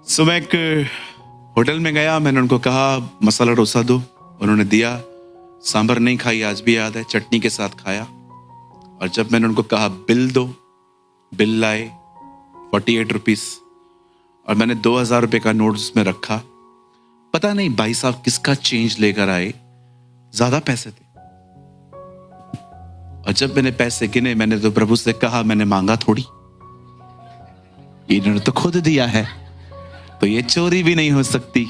मैं एक होटल में गया, मैंने उनको कहा मसाला डोसा दो, उन्होंने दिया। सांभर नहीं खाई, आज भी याद है, चटनी के साथ खाया। और जब मैंने उनको कहा बिल दो, बिल लाए 48 रुपीस, और मैंने 2000 रुपये का नोट उसमें रखा। पता नहीं भाई साहब किसका चेंज लेकर आए, ज्यादा पैसे थे। और जब मैंने पैसे गिने, मैंने तो प्रभु से कहा, मैंने मांगा थोड़ी, इन्होंने तो खुद दिया है, तो ये चोरी भी नहीं हो सकती।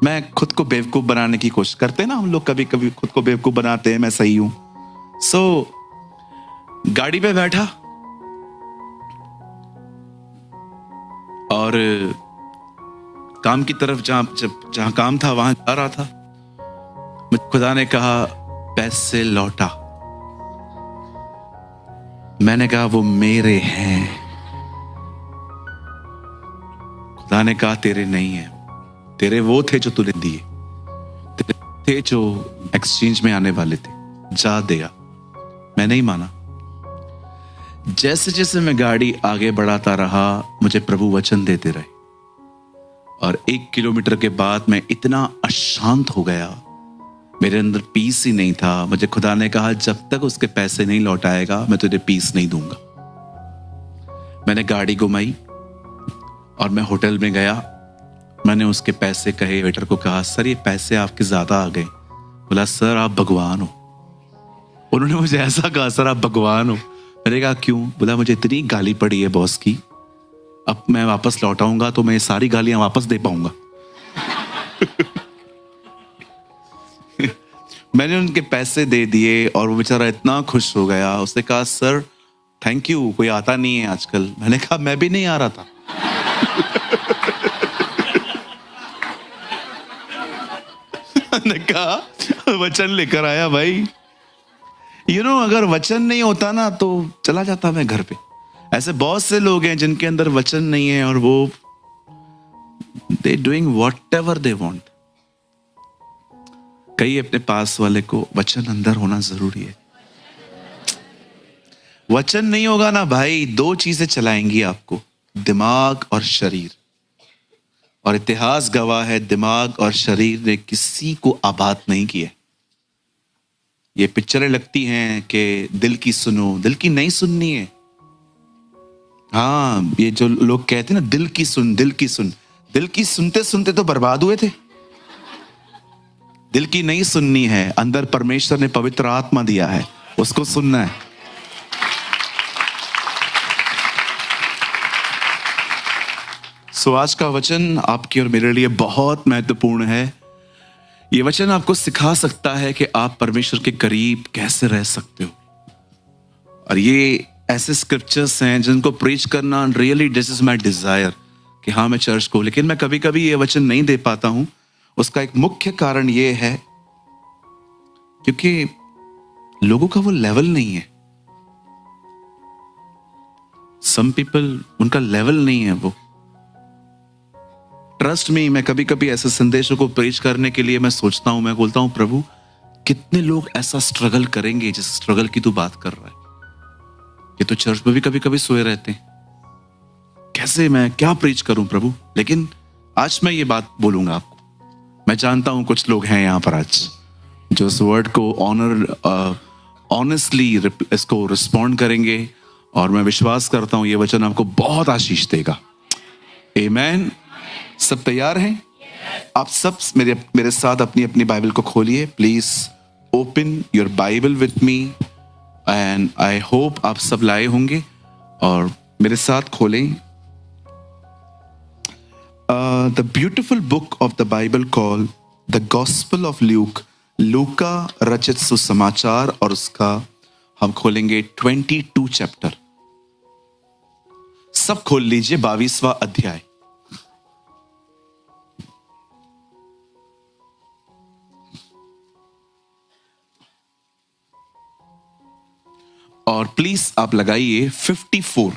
मैं खुद को बेवकूफ बनाने की कोशिश करते हैं ना हम लोग, कभी कभी खुद को बेवकूफ बनाते हैं, मैं सही हूं। गाड़ी पे बैठा और काम की तरफ जहां काम था वहां जा रहा था। मुझे खुदा ने कहा पैसे लौटा। मैंने कहा वो मेरे हैं। खुदा ने कहा तेरे नहीं है, तेरे वो थे जो तूने दिए, तेरे थे जो एक्सचेंज में आने वाले थे, जा दिया। मैं नहीं माना। जैसे जैसे मैं गाड़ी आगे बढ़ाता रहा, मुझे प्रभु वचन देते रहे। और 1 किलोमीटर के बाद मैं इतना अशांत हो गया, मेरे अंदर पीस ही नहीं था। मुझे खुदा ने कहा जब तक उसके पैसे नहीं लौटाएगा मैं तुझे पीस नहीं दूंगा। मैंने गाड़ी घुमाई और मैं होटल में गया। मैंने उसके पैसे कहे, वेटर को कहा सर ये पैसे आपके ज्यादा आ गए। बोला सर आप भगवान हो। उन्होंने मुझे ऐसा कहा सर आप भगवान हो। मैंने कहा क्यों? बोला मुझे इतनी गाली पड़ी है बॉस की, अब मैं वापस लौटाऊंगा तो मैं सारी गालियां वापस दे पाऊंगा। मैंने उनके पैसे दे दिए और वो बेचारा इतना खुश हो गया। उसने कहा सर थैंक यू, कोई आता नहीं है आजकल। मैंने कहा मैं भी नहीं आ रहा था। मैंने कहा वचन लेकर आया भाई। अगर वचन नहीं होता ना तो चला जाता मैं घर पे। ऐसे बहुत से लोग हैं जिनके अंदर वचन नहीं है और वो they doing whatever they want. कई अपने पास वाले को वचन अंदर होना जरूरी है। वचन नहीं होगा ना भाई, 2 चीजें चलाएंगी आपको, दिमाग और शरीर। और इतिहास गवाह है, दिमाग और शरीर ने किसी को आबाद नहीं किया। ये पिक्चरें लगती हैं कि दिल की सुनो, दिल की नहीं सुननी है। हाँ, ये जो लोग कहते हैं ना दिल की सुन, दिल की सुन, दिल की सुनते सुनते तो बर्बाद हुए थे। दिल की नहीं सुननी है, अंदर परमेश्वर ने पवित्र आत्मा दिया है, उसको सुनना है। आज का वचन आपके और मेरे लिए बहुत महत्वपूर्ण है। ये वचन आपको सिखा सकता है कि आप परमेश्वर के करीब कैसे रह सकते हो। और ये ऐसे स्क्रिप्चर्स हैं जिनको प्रीच करना really this is my desire कि हाँ मैं चर्च को, लेकिन मैं कभी कभी ये वचन नहीं दे पाता हूं। उसका एक मुख्य कारण ये है क्योंकि लोगों का वो लेवल नहीं है। सम पीपल, उनका लेवल नहीं है वो। ट्रस्ट मी, मैं कभी कभी ऐसे संदेशों को प्रीच करने के लिए मैं सोचता हूं, मैं बोलता हूं प्रभु कितने लोग ऐसा स्ट्रगल करेंगे जिस स्ट्रगल की तू बात कर रहा है। ये तो चर्च में भी कभी कभी सोए रहते हैं, कैसे मैं क्या प्रीच करूं प्रभु। लेकिन आज मैं ये बात बोलूंगा आपको। मैं जानता हूं कुछ लोग हैं यहां पर आज जो इस वर्ड को ऑनेस्टली इसको रिस्पॉन्ड करेंगे, और मैं विश्वास करता हूं ये वचन आपको बहुत आशीष देगा। आमीन। सब तैयार हैं? आप सब मेरे साथ अपनी अपनी बाइबल को खोलिए। Please open your Bible with me, and I hope आप सब लाए होंगे और मेरे साथ खोलें the beautiful book of the Bible call the gospel of Luke, लूका रचित सुसमाचार, और उसका हम खोलेंगे 22 चैप्टर। सब खोल लीजिए, 22वां अध्याय। और प्लीज आप लगाइए 54।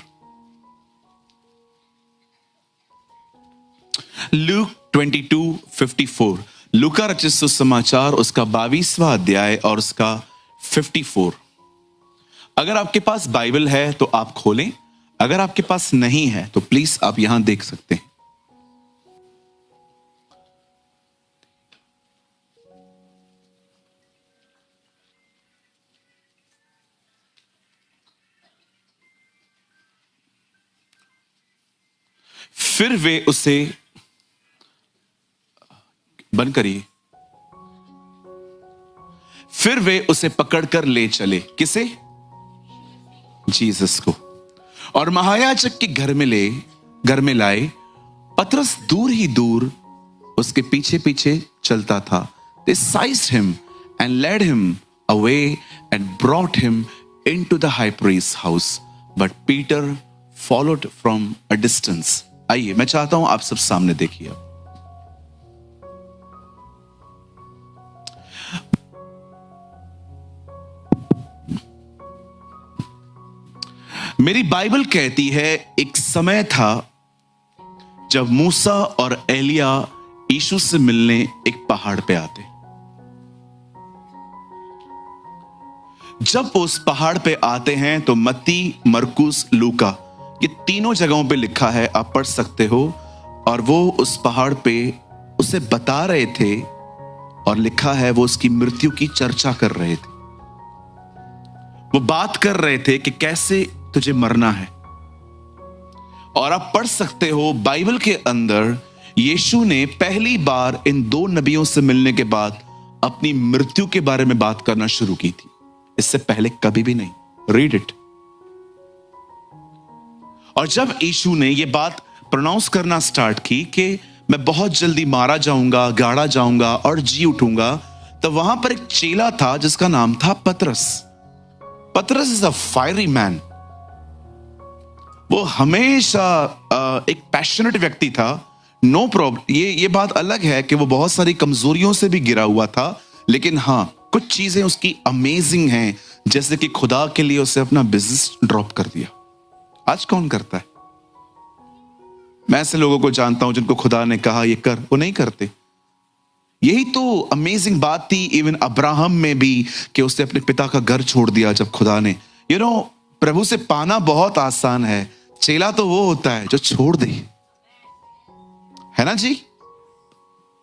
लूक 22:54, लूका रचित सुसमाचार, उसका 22वां अध्याय और उसका 54। अगर आपके पास बाइबल है तो आप खोलें, अगर आपके पास नहीं है तो प्लीज आप यहां देख सकते हैं। फिर वे उसे बंद करिए। फिर वे उसे पकड़कर ले चले। किसे? जीसस को। और महायाजक के घर में लाए। पतरस दूर ही दूर उसके पीछे पीछे चलता था। They seized him and led him away and brought him into the high priest's house. But Peter followed from a distance. आइए, मैं चाहता हूं आप सब सामने देखिए। मेरी बाइबल कहती है एक समय था जब मूसा और एलिया यीशु से मिलने एक पहाड़ पे आते। जब वो उस पहाड़ पे आते हैं तो मत्ती, मरकुस, लूका, ये तीनों जगहों पे लिखा है, आप पढ़ सकते हो। और वो उस पहाड़ पे उसे बता रहे थे और लिखा है वो उसकी मृत्यु की चर्चा कर रहे थे। वो बात कर रहे थे कि कैसे तुझे मरना है। और आप पढ़ सकते हो बाइबल के अंदर यीशु ने पहली बार इन दो नबियों से मिलने के बाद अपनी मृत्यु के बारे में बात करना शुरू की थी। इससे पहले कभी भी नहीं। Read it. और जब यीशु ने यह बात प्रोनाउंस करना स्टार्ट की कि मैं बहुत जल्दी मारा जाऊंगा, गाड़ा जाऊंगा और जी उठूंगा, तब वहां पर एक चेला था जिसका नाम था पतरस। पतरस इज अ फायरी मैन। वो हमेशा एक पैशनेट व्यक्ति था। No problem. ये बात अलग है कि वो बहुत सारी कमजोरियों से भी गिरा हुआ था, लेकिन हाँ, कुछ चीजें उसकी अमेजिंग हैं, जैसे कि खुदा के लिए उसे अपना बिजनेस ड्रॉप कर दिया। आज कौन करता है? मैं ऐसे लोगों को जानता हूं जिनको खुदा ने कहा ये कर, वो नहीं करते। यही तो अमेजिंग बात थी इवन अब्राहम में भी, कि उसने अपने पिता का घर छोड़ दिया जब खुदा ने। प्रभु से पाना बहुत आसान है, चेला तो वो होता है जो छोड़ दे, है ना जी?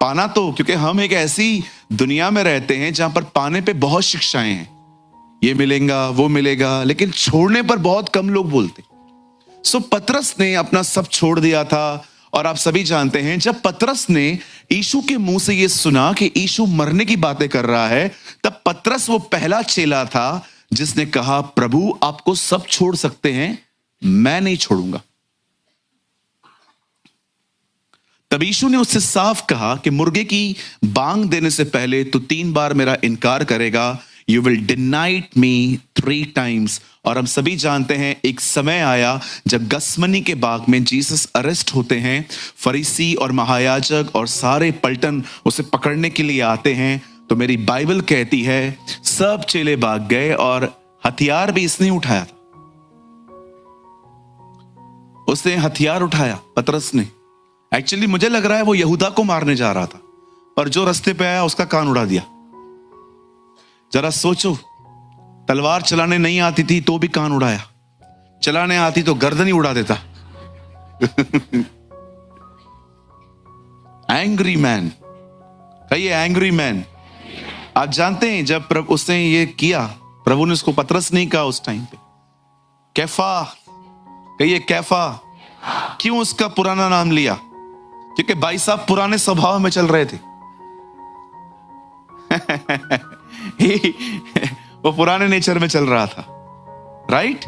पाना तो, क्योंकि हम एक ऐसी दुनिया में रहते हैं जहां पर पाने पे बहुत शिक्षाएं हैं, ये मिलेगा वो मिलेगा, लेकिन छोड़ने पर बहुत कम लोग बोलते। सो पतरस ने अपना सब छोड़ दिया था। और आप सभी जानते हैं जब पतरस ने यीशु के मुंह से यह सुना कि यीशु मरने की बातें कर रहा है, तब पतरस वो पहला चेला था जिसने कहा, प्रभु आपको सब छोड़ सकते हैं, मैं नहीं छोड़ूंगा। तब यीशु ने उससे साफ कहा कि मुर्गे की बांग देने से पहले तू 3 बार मेरा इनकार करेगा। You will deny me 3 times. और हम सभी जानते हैं एक समय आया जब गसमनी के बाग में जीसस अरेस्ट होते हैं। फरीसी और महायाजक और सारे पलटन उसे पकड़ने के लिए आते हैं। तो मेरी बाइबल कहती है सब चेले भाग गए और हथियार भी इसने उठाया था। उसने हथियार उठाया, पतरस ने। एक्चुअली मुझे लग रहा है वो यहूदा को मारने जा रहा था, पर जो रास्ते पे आया उसका कान उड़ा दिया। जरा सोचो, तलवार चलाने नहीं आती थी तो भी कान उड़ाया, चलाने आती तो गर्दन ही उड़ा देता। एंग्री मैन, कहिए एंग्री मैन। आप जानते हैं जब उसने ये किया, प्रभु ने उसको पतरस नहीं कहा उस टाइम पे, कैफा, कहिए कैफा। क्यों उसका पुराना नाम लिया? क्योंकि भाई साहब पुराने स्वभाव में चल रहे थे। वो पुराने नेचर में चल रहा था, राइट?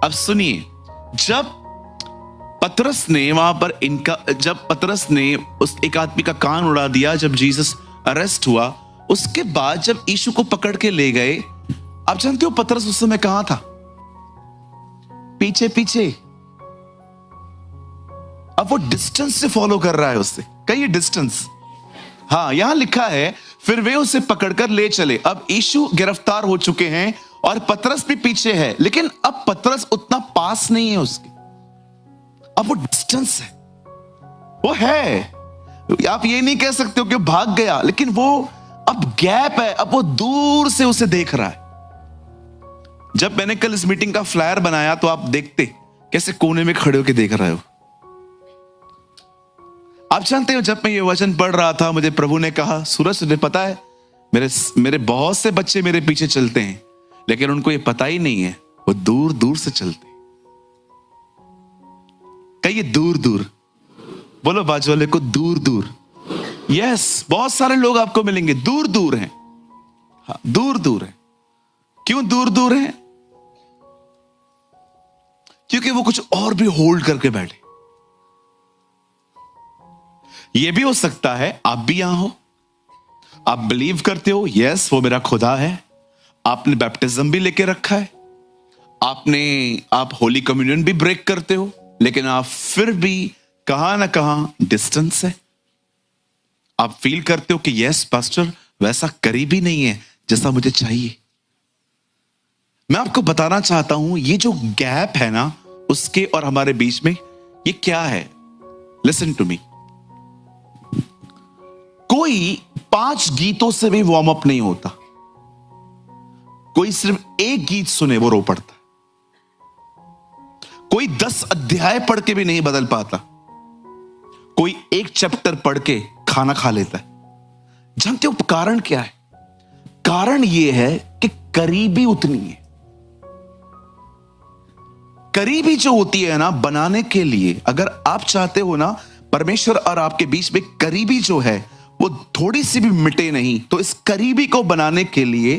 अब सुनिए, जब पतरस ने वहां पर जब पतरस ने उस एक आदमी का कान उड़ा दिया, जब जीसस अरेस्ट हुआ, उसके बाद जब यीशु को पकड़ के ले गए, आप जानते हो पतरस उस समय कहां था? पीछे पीछे। अब वो डिस्टेंस से फॉलो कर रहा है उससे। कहिए डिस्टेंस। हाँ, यहां लिखा है फिर वे उसे पकड़कर ले चले। अब यीशु गिरफ्तार हो चुके हैं और पतरस भी पीछे है, लेकिन अब पतरस उतना पास नहीं है उसके। अब वो डिस्टेंस है, वो है। आप ये नहीं कह सकते हो कि भाग गया, लेकिन वो अब गैप है। अब वो दूर से उसे देख रहा है। जब मैंने कल इस मीटिंग का फ्लायर बनाया तो आप देखते कैसे कोने में खड़े होकर देख रहे हो। आप जानते हो जब मैं ये वचन पढ़ रहा था, मुझे प्रभु ने कहा, सूरज तुझे पता है मेरे बहुत से बच्चे मेरे पीछे चलते हैं, लेकिन उनको ये पता ही नहीं है वो दूर दूर से चलते। कहिए दूर दूर। बोलो बाजू वाले को, दूर दूर। यस, बहुत सारे लोग आपको मिलेंगे दूर दूर हैं। हाँ, दूर दूर हैं। क्यों दूर दूर हैं? क्योंकि वो कुछ और भी होल्ड करके बैठे। ये भी हो सकता है आप भी यहां हो, आप बिलीव करते हो यस वो मेरा खुदा है, आपने बैप्टिज्म भी लेके रखा है, आप होली कम्युनियन भी ब्रेक करते हो, लेकिन आप फिर भी कहां ना कहां डिस्टेंस है। आप फील करते हो कि यस पास्टर वैसा करीबी नहीं है जैसा मुझे चाहिए। मैं आपको बताना चाहता हूं ये जो गैप है ना उसके और हमारे बीच में, ये क्या है? Listen to me. कोई 5 गीतों से भी वार्म अप नहीं होता, कोई सिर्फ एक गीत सुने वो रो पड़ता, कोई 10 अध्याय पढ़ के भी नहीं बदल पाता, कोई एक चैप्टर पढ़ के खाना खा लेता है। जानते हो कारण क्या है? कारण यह है कि करीबी उतनी है। करीबी जो होती है ना बनाने के लिए, अगर आप चाहते हो ना परमेश्वर और आपके बीच में करीबी जो है वो थोड़ी सी भी मिटे नहीं, तो इस करीबी को बनाने के लिए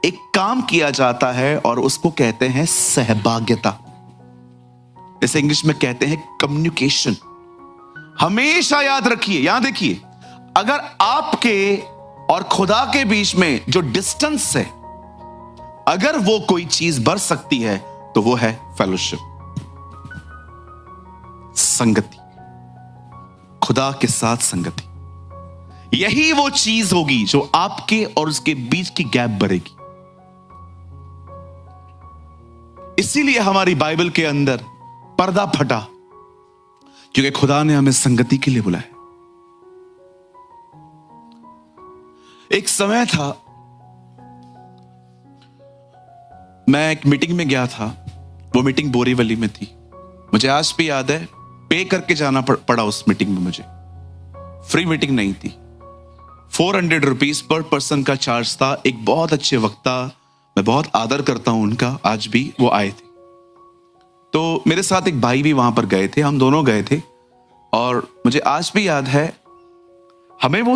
एक काम किया जाता है और उसको कहते हैं सहभागिता। इसे इंग्लिश में कहते हैं कम्युनिकेशन। हमेशा याद रखिए, यहां देखिए, अगर आपके और खुदा के बीच में जो डिस्टेंस है, अगर वो कोई चीज बढ़ सकती है तो वो है फेलोशिप, संगति, खुदा के साथ संगति। यही वो चीज होगी जो आपके और उसके बीच की गैप भरेगी। इसीलिए हमारी बाइबल के अंदर पर्दा फटा, क्योंकि खुदा ने हमें संगति के लिए बुलाया। एक समय था, मैं एक मीटिंग में गया था, वो मीटिंग बोरीवली में थी। मुझे आज भी याद है, पे करके जाना पड़ा उस मीटिंग में। मुझे फ्री मीटिंग नहीं थी, 400 रुपीज पर पर्सन का चार्ज था। एक बहुत अच्छे वक्ता, मैं बहुत आदर करता हूं उनका, आज भी वो आए थे। तो मेरे साथ एक भाई भी वहां पर गए थे, हम दोनों गए थे। और मुझे आज भी याद है, हमें वो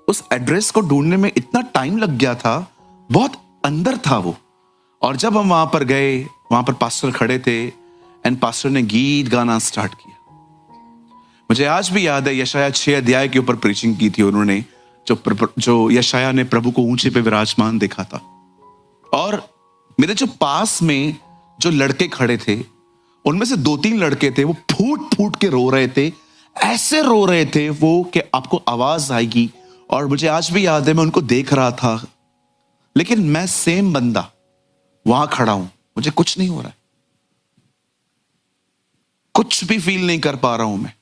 उस एड्रेस को ढूंढने में इतना टाइम लग गया था, बहुत अंदर था वो। और जब हम वहां पर गए, वहां पर पास्टर खड़े थे एंड पास्टर ने गीत गाना स्टार्ट किया। मुझे आज भी याद है, यशाया 6 अध्याय के ऊपर प्रीचिंग की थी उन्होंने, जो यशाया ने प्रभु को ऊंचे पे विराजमान देखा था। और मेरे जो पास में जो लड़के खड़े थे, उनमें से 2-3 लड़के थे, वो फूट फूट के रो रहे थे, ऐसे रो रहे थे वो कि आपको आवाज आएगी। और मुझे आज भी याद है, मैं उनको देख रहा था, लेकिन मैं सेम बंदा वहां खड़ा हूं, मुझे कुछ नहीं हो रहा है, कुछ भी फील नहीं कर पा रहा हूं मैं।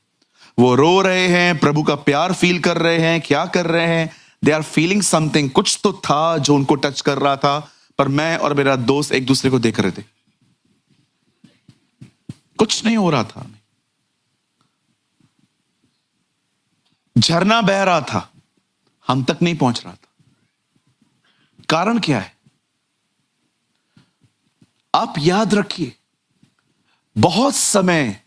वो रो रहे हैं, प्रभु का प्यार फील कर रहे हैं, क्या कर रहे हैं, दे आर फीलिंग समथिंग। कुछ तो था जो उनको टच कर रहा था, पर मैं और मेरा दोस्त एक दूसरे को देख रहे थे, कुछ नहीं हो रहा था। झरना बह रहा था, हम तक नहीं पहुंच रहा था। कारण क्या है? आप याद रखिए, बहुत समय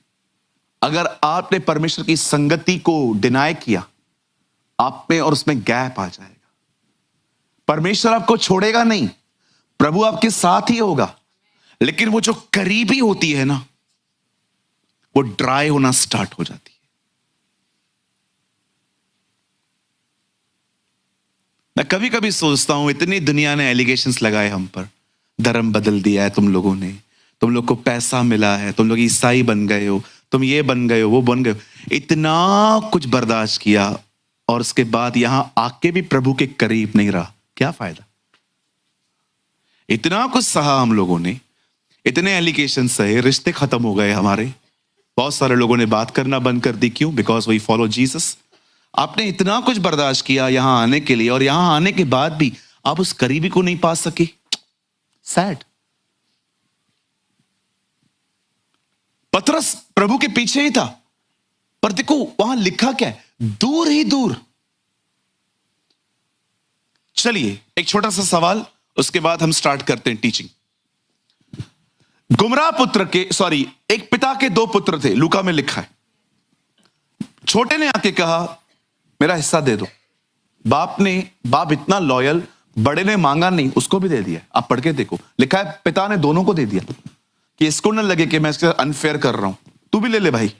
अगर आपने परमेश्वर की संगति को डिनाय किया, आप में और उसमें गैप आ जाएगा। परमेश्वर आपको छोड़ेगा नहीं, प्रभु आपके साथ ही होगा, लेकिन वो जो करीबी होती है ना, वो ड्राई होना स्टार्ट हो जाती है। मैं कभी कभी सोचता हूं, इतनी दुनिया ने एलिगेशंस लगाए हम पर, धर्म बदल दिया है तुम लोगों ने, तुम लोग को पैसा मिला है, तुम लोग ईसाई बन गए हो, तुम ये बन गए हो, वो बन गए हो, इतना कुछ बर्दाश्त किया, और उसके बाद यहां आके भी प्रभु के करीब नहीं रहा, क्या फायदा? इतना कुछ सहा हम लोगों ने, इतने एलिगेशन सहे, रिश्ते खत्म हो गए हमारे। बहुत सारे लोगों ने बात करना बंद कर दी, क्यों? Because we follow Jesus. आपने इतना कुछ बर्दाश्त किया यहां आने के लिए, और यहां आने के बाद भी आप उस करीबी को नहीं पा सके। सैड। पतरस प्रभु के पीछे ही था, पर देखो वहां लिखा क्या है, दूर ही दूर। चलिए एक छोटा सा सवाल, उसके बाद हम स्टार्ट करते हैं टीचिंग। गुमराह पुत्र के, एक पिता के 2 पुत्र थे, लूका में लिखा है। छोटे ने आके कहा मेरा हिस्सा दे दो। बाप इतना लॉयल, बड़े ने मांगा नहीं, उसको भी दे दिया। आप पढ़ के देखो, लिखा है पिता ने दोनों को दे दिया कि इसको ना लगे कि मैं इसके अनफेयर कर रहा हूं, तू भी ले ले भाई।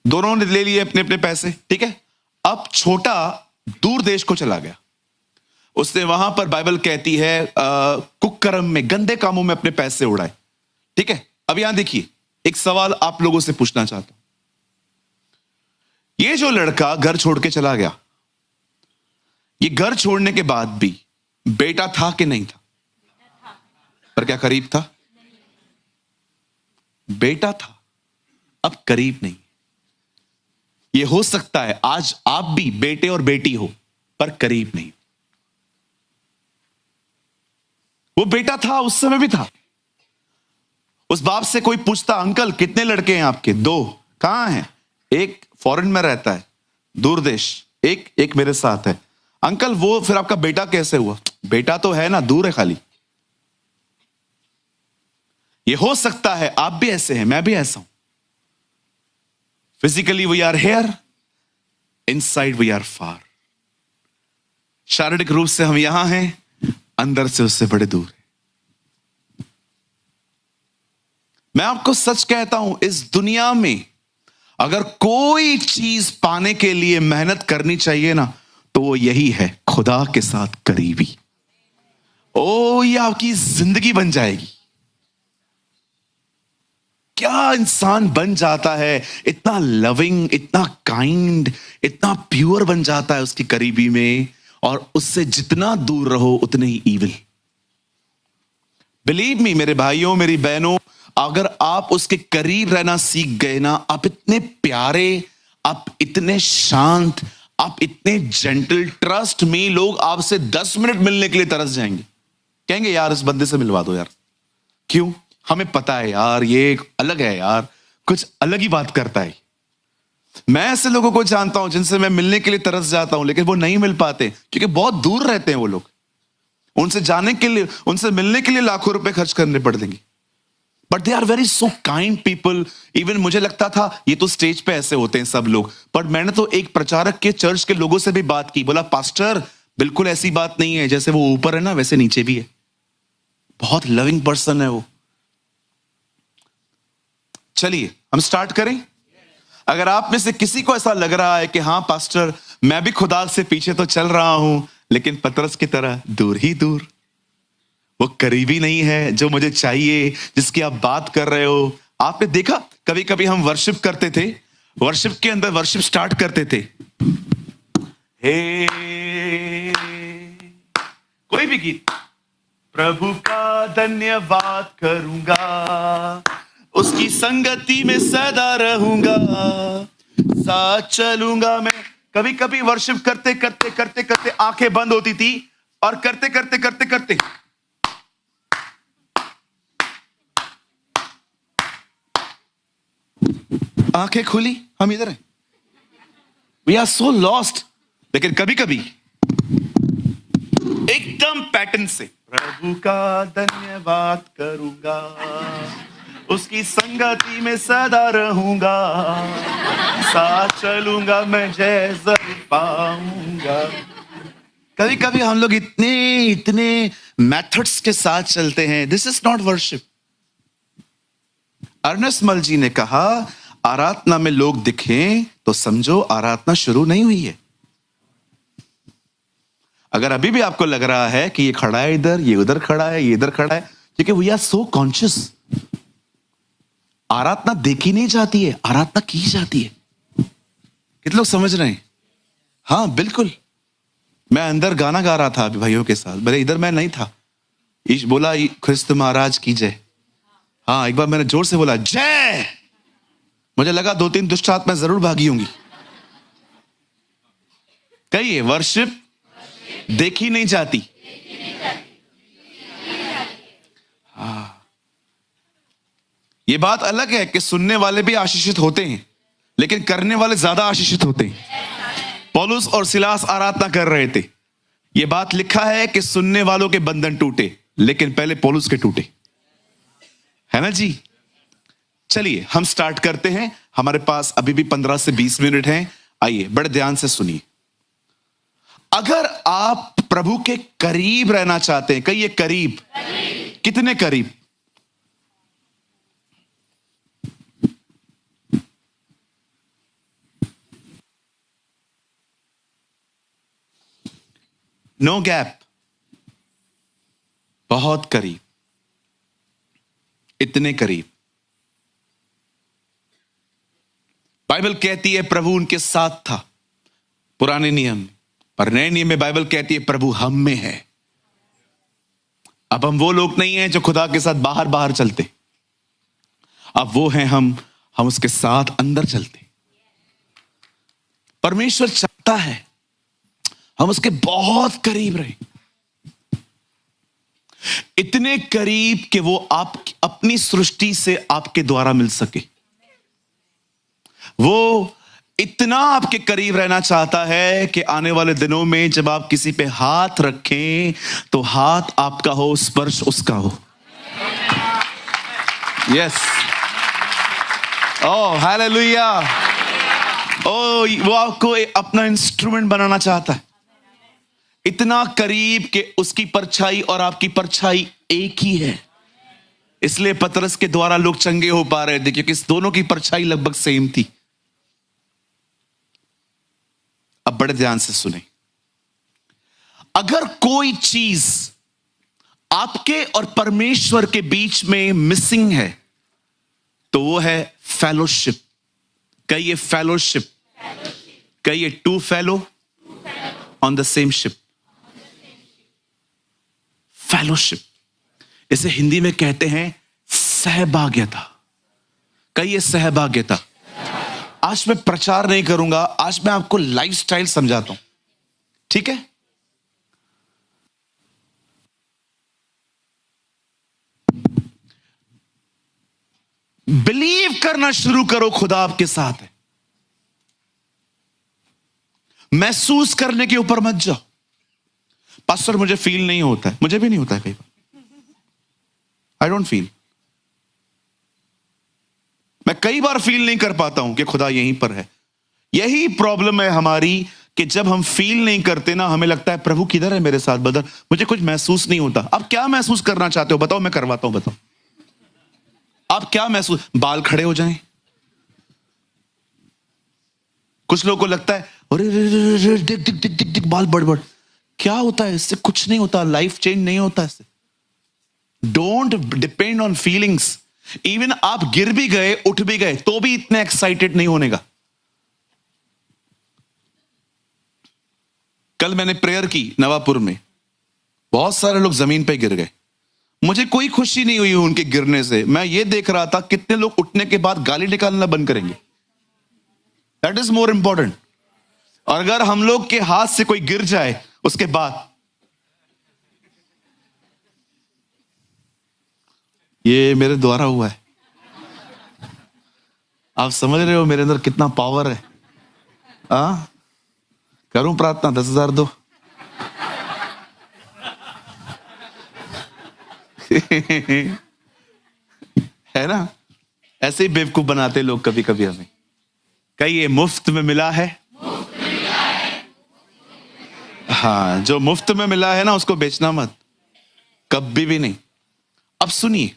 दोनों ने ले लिए अपने अपने पैसे, ठीक है। अब छोटा दूर देश को चला गया। उसने वहां पर, बाइबल कहती है, कुकर्म में, गंदे कामों में अपने पैसे उड़ाए, ठीक है। अब यहां देखिए, एक सवाल आप लोगों से पूछना चाहता हूं। ये जो लड़का घर छोड़ के चला गया, ये घर छोड़ने के बाद भी बेटा था कि नहीं था? पर क्या करीब था? बेटा था, अब करीब नहीं। ये हो सकता है आज आप भी बेटे और बेटी हो, पर करीब नहीं। वो बेटा था, उस समय भी था। उस बाप से कोई पूछता, अंकल कितने लड़के हैं आपके? 2। कहां हैं? एक फॉरेन में रहता है, दूर देश। एक मेरे साथ है। अंकल वो फिर आपका बेटा कैसे हुआ? बेटा तो है ना, दूर है खाली। ये हो सकता है आप भी ऐसे हैं, मैं भी ऐसा हूं। Physically we are here, inside we are far. शारीरिक रूप से हम यहां हैं, अंदर से उससे बड़े दूर हैं। मैं आपको सच कहता हूं, इस दुनिया में अगर कोई चीज पाने के लिए मेहनत करनी चाहिए ना, तो वो यही है, खुदा के साथ करीबी। ओ, ये आपकी जिंदगी बन जाएगी। क्या इंसान बन जाता है, इतना लविंग, इतना काइंड, इतना प्योर बन जाता है उसकी करीबी में। और उससे जितना दूर रहो उतने ही ईविल। बिलीव मी मेरे भाइयों, मेरी बहनों, अगर आप उसके करीब रहना सीख गए ना, आप इतने प्यारे, आप इतने शांत, आप इतने जेंटल, ट्रस्ट में लोग आपसे 10 मिनट मिलने के लिए तरस जाएंगे। कहेंगे यार इस बंदे से मिलवा दो यार। क्यों? हमें पता है यार ये अलग है यार, कुछ अलग ही बात करता है। मैं ऐसे लोगों को जानता हूं जिनसे मैं मिलने के लिए तरस जाता हूं, लेकिन वो नहीं मिल पाते क्योंकि बहुत दूर रहते हैं वो लोग। उनसे जाने के लिए, उनसे मिलने के लिए लाखों रुपए खर्च करने पड़ देंगे। But they are very so kind people. Even मुझे लगता था ये तो स्टेज पे ऐसे होते हैं सब लोग, पर मैंने तो एक प्रचारक के चर्च के लोगों से भी बात की। बोला पास्टर बिल्कुल ऐसी बात नहीं है, जैसे वो ऊपर है ना वैसे नीचे भी है। बहुत लविंग पर्सन है वो। चलिए हम स्टार्ट करें। अगर आप में से किसी को ऐसा लग रहा है कि हाँ पास्टर मैं भी खुदा से पीछे तो चल रहा हूं, लेकिन पतरस की तरह दूर ही दूर, वो करीबी नहीं है जो मुझे चाहिए, जिसकी आप बात कर रहे हो। आपने देखा कभी कभी हम वर्शिप करते थे, वर्शिप के अंदर वर्शिप स्टार्ट करते थे, हे कोई भी गीत, प्रभु का धन्यवाद करूंगा, उसकी संगति में सदा रहूंगा, साथ चलूंगा मैं। कभी कभी वर्शिप करते करते करते करते आंखें बंद होती थी, और करते करते करते करते आंखें खुली, हम इधर हैं। We are so lost. लेकिन कभी कभी एकदम पैटर्न से, प्रभु का धन्यवाद करूंगा, उसकी संगति में सदा रहूंगा, साथ चलूंगा मैं जय जरूर पाऊंगा। कभी कभी हम लोग इतने मेथड्स के साथ चलते हैं। This is not worship. Ernest Mall ji ने कहा आराधना में लोग दिखें तो समझो आराधना शुरू नहीं हुई है। अगर अभी भी आपको लग रहा है कि ये खड़ा है इधर, ये उधर खड़ा है, ये इधर खड़ा है, क्योंकि वी आर सो कॉन्शियस। आराधना देखी नहीं जाती है, आराधना की जाती है। कितने लोग समझ रहे हैं? हाँ बिल्कुल। मैं अंदर गाना गा रहा था अभी भाइयों के साथ, भले इधर मैं नहीं था। ईश बोला ख्रिस्त महाराज की जय। हाँ एक बार मैंने जोर से बोला जय, मुझे लगा 2-3 दुष्ट आत्माएं जरूर भागी होंगी। कहिए वर्शिप देखी नहीं जाती। हाँ, ये बात अलग है कि सुनने वाले भी आशीषित होते हैं, लेकिन करने वाले ज्यादा आशीषित होते हैं। पौलुस और सिलास आराधना कर रहे थे। यह बात लिखा है कि सुनने वालों के बंधन टूटे, लेकिन पहले पौलुस के टूटे, है ना जी। चलिए हम स्टार्ट करते हैं। हमारे पास अभी भी 15 से 20 मिनट हैं। आइए बड़े ध्यान से सुनिए। अगर आप प्रभु के करीब रहना चाहते हैं, कहिए करीब, कितने करीब? नो गैप, बहुत करीब, इतने करीब। बाइबल कहती है प्रभु उनके साथ था पुराने नियम में, पर नए नियम में बाइबल कहती है प्रभु हम में है। अब हम वो लोग नहीं हैं जो खुदा के साथ बाहर बाहर चलते, अब वो हैं हम उसके साथ अंदर चलते। परमेश्वर चाहता है हम उसके बहुत करीब रहे, इतने करीब कि वो आप अपनी सृष्टि से आपके द्वारा मिल सके। वो इतना आपके करीब रहना चाहता है कि आने वाले दिनों में जब आप किसी पे हाथ रखें तो हाथ आपका हो, स्पर्श उसका हो। Yes, oh hallelujah. वो आपको अपना इंस्ट्रूमेंट बनाना चाहता है, इतना करीब कि उसकी परछाई और आपकी परछाई एक ही है। इसलिए पतरस के द्वारा लोग चंगे हो पा रहे थे, क्योंकि इस दोनों की परछाई लगभग सेम थी। अब बड़े ध्यान से सुने, अगर कोई चीज आपके और परमेश्वर के बीच में मिसिंग है तो वो है फेलोशिप। कहिए फेलोशिप, कहिए to fellow on the same ship. Fellowship, इसे हिंदी में कहते हैं सहभाग्यता। कहिए सहभाग्यता। आज मैं प्रचार नहीं करूंगा, आज मैं आपको लाइफस्टाइल समझाता हूं, ठीक है? बिलीव करना शुरू करो खुदा आपके साथ है। महसूस करने के ऊपर मत जाओ। पास्टर मुझे फील नहीं होता है, मुझे भी नहीं होता है कई बार। आई डोंट फील, मैं कई बार फील नहीं कर पाता हूं कि खुदा यहीं पर है। यही प्रॉब्लम है हमारी कि जब हम फील नहीं करते ना, हमें लगता है प्रभु किधर है मेरे साथ, बदल मुझे कुछ महसूस नहीं होता। आप क्या महसूस करना चाहते हो बताओ, मैं करवाता हूं। बताओ आप क्या महसूस, बाल खड़े हो जाएं। कुछ लोगों को लगता है अरे देख देख देख देख देख बाल बढ़ बढ़, क्या होता है इससे? कुछ नहीं होता, लाइफ चेंज नहीं होता इससे। Don't depend on feelings. Even आप गिर भी गए, उठ भी गए, तो भी इतने एक्साइटेड नहीं होने का। कल मैंने प्रेयर की नवापुर में, बहुत सारे लोग जमीन पे गिर गए। मुझे कोई खुशी नहीं हुई उनके गिरने से। मैं ये देख रहा था कितने लोग उठने के बाद गाली निकालना बंद करेंगे। That is more important. और अगर हम लोग के हाथ से कोई गिर जाए उसके बाद, ये मेरे द्वारा हुआ है, आप समझ रहे हो मेरे अंदर कितना पावर है। करूं प्रार्थना, 10,000 दो। है ना? ऐसे ही बेवकूफ बनाते लोग कभी कभी हमें। कहिए मुफ्त में मिला है। हाँ, जो मुफ्त में मिला है ना उसको बेचना मत, कभी भी नहीं। अब सुनिए,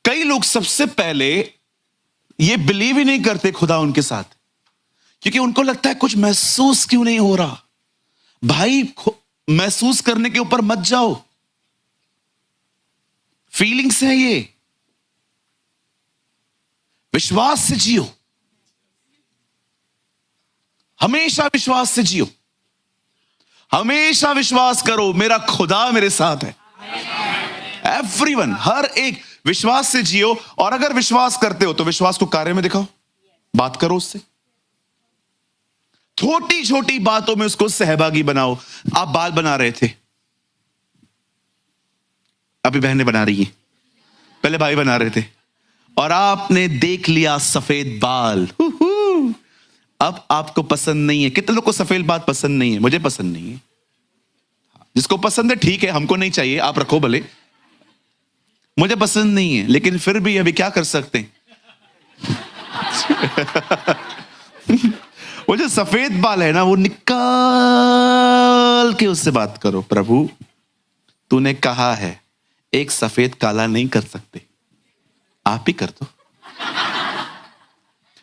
कई लोग सबसे पहले ये बिलीव ही नहीं करते खुदा उनके साथ, क्योंकि उनको लगता है कुछ महसूस क्यों नहीं हो रहा। भाई महसूस करने के ऊपर मत जाओ, फीलिंग्स है ये। विश्वास से जियो, हमेशा विश्वास से जियो। हमेशा विश्वास करो मेरा खुदा मेरे साथ है। एवरीवन, हर एक विश्वास से जियो। और अगर विश्वास करते हो तो विश्वास को कार्य में दिखाओ, बात करो उससे। छोटी छोटी बातों में उसको सहभागी बनाओ। आप बाल बना रहे थे, अभी बहनें बना रही हैं, पहले भाई बना रहे थे, और आपने देख लिया सफेद बाल। अब आपको पसंद नहीं है। कितने लोग को सफेद बाल पसंद नहीं है? मुझे पसंद नहीं है। जिसको पसंद है ठीक है, हमको नहीं चाहिए, आप रखो भले। मुझे पसंद नहीं है, लेकिन फिर भी अभी क्या कर सकते हैं। वो जो सफेद बाल है ना, वो निकाल के उससे बात करो, प्रभु तूने कहा है एक सफेद काला नहीं कर सकते, आप ही कर दो।